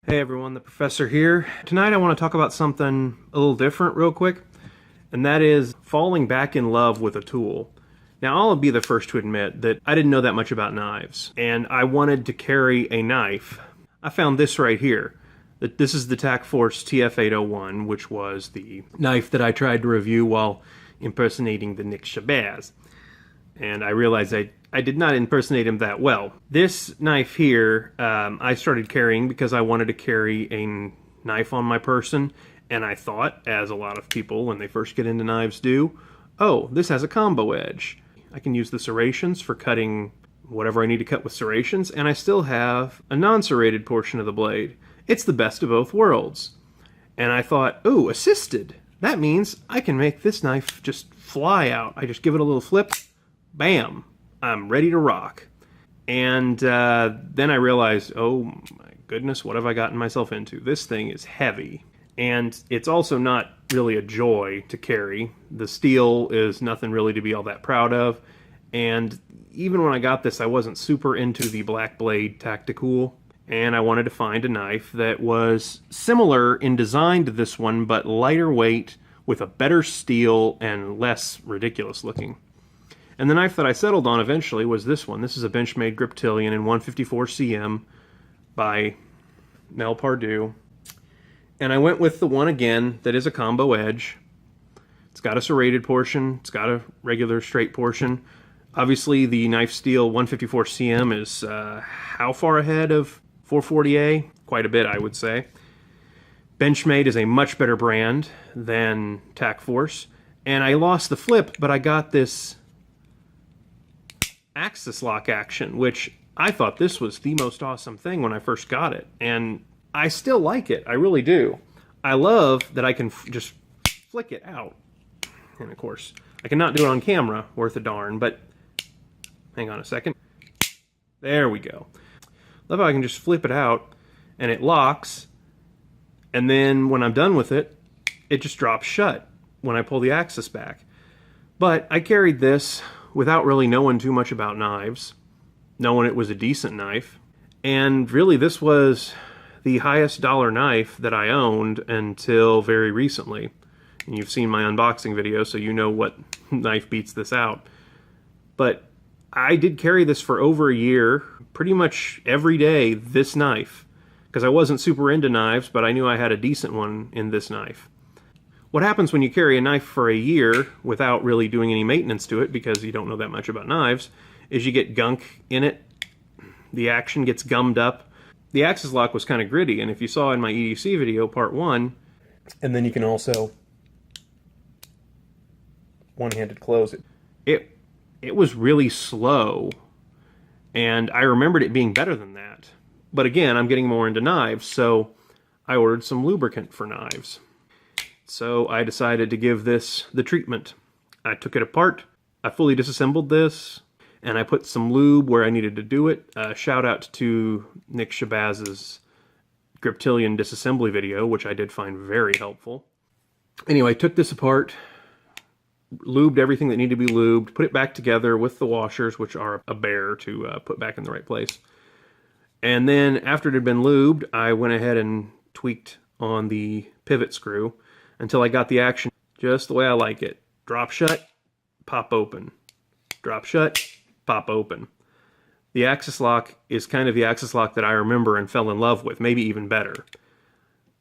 Hey everyone, the professor here. Tonight I want to talk about something a little different real quick, and that is falling back in love with a tool. Now I'll be the first to admit that I didn't know that much about knives, and I wanted to carry a knife. I found this right here. This is the Torx TF801, which was the knife that I tried to review while impersonating the Nick Shabazz. And I realized I did not impersonate him that well. This knife here, I started carrying because I wanted to carry a knife on my person, and I thought, as a lot of people when they first get into knives do, oh, this has a combo edge. I can use the serrations for cutting whatever I need to cut with serrations, and I still have a non-serrated portion of the blade. It's the best of both worlds. And I thought, ooh, assisted. That means I can make this knife just fly out. I just give it a little flip, bam, I'm ready to rock. And then I realized, oh my goodness, what have I gotten myself into? This thing is heavy. And it's also not really a joy to carry. The steel is nothing really to be all that proud of. And even when I got this, I wasn't super into the Black Blade Tactical. And I wanted to find a knife that was similar in design to this one, but lighter weight, with a better steel and less ridiculous looking. And the knife that I settled on eventually was this one. This is a Benchmade Griptilian in 154 cm by Mel Pardue. And I went with the one again that is a combo edge. It's got a serrated portion. It's got a regular straight portion. Obviously the knife steel 154 cm is how far ahead of 440A? Quite a bit, I would say. Benchmade is a much better brand than Tac Force. And I lost the flip, but I got this axis lock action, which I thought this was the most awesome thing when I first got it, and I still like it. I really do. I love that I can just flick it out, and of course I cannot do it on camera worth a darn, but hang on a second, there we go. Love how I can just flip it out and it locks, and then when I'm done with it, it just drops shut when I pull the axis back. But I carried this without really knowing too much about knives, knowing it was a decent knife. And really this was the highest dollar knife that I owned until very recently. And you've seen my unboxing video, so you know what knife beats this out. But I did carry this for over a year, pretty much every day, this knife. Because I wasn't super into knives, but I knew I had a decent one in this knife. What happens when you carry a knife for a year without really doing any maintenance to it, because you don't know that much about knives, is you get gunk in it. The action gets gummed up. The axis lock was kind of gritty, and if you saw in my EDC video, part 1, and then you can also one-handed close it. It was really slow, and I remembered it being better than that. But again, I'm getting more into knives, so I ordered some lubricant for knives. So I decided to give this the treatment. I took it apart, I fully disassembled this, and I put some lube where I needed to do it. Shout out to Nick Shabazz's Griptilian disassembly video, which I did find very helpful. Anyway, I took this apart, lubed everything that needed to be lubed, put it back together with the washers, which are a bear to put back in the right place. And then after it had been lubed, I went ahead and tweaked on the pivot screw until I got the action just the way I like it. Drop shut, pop open. Drop shut, pop open. The axis lock is kind of the axis lock that I remember and fell in love with, maybe even better.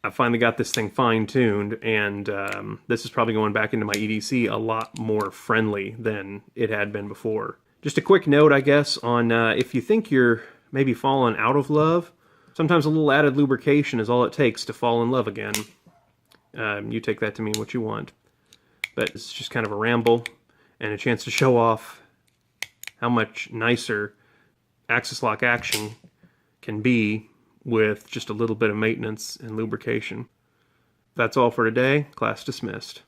I finally got this thing fine-tuned, and this is probably going back into my EDC a lot more friendly than it had been before. Just a quick note, I guess, on if you think you're maybe falling out of love, sometimes a little added lubrication is all it takes to fall in love again. You take that to mean what you want. But it's just kind of a ramble and a chance to show off how much nicer axis lock action can be with just a little bit of maintenance and lubrication. That's all for today. Class dismissed.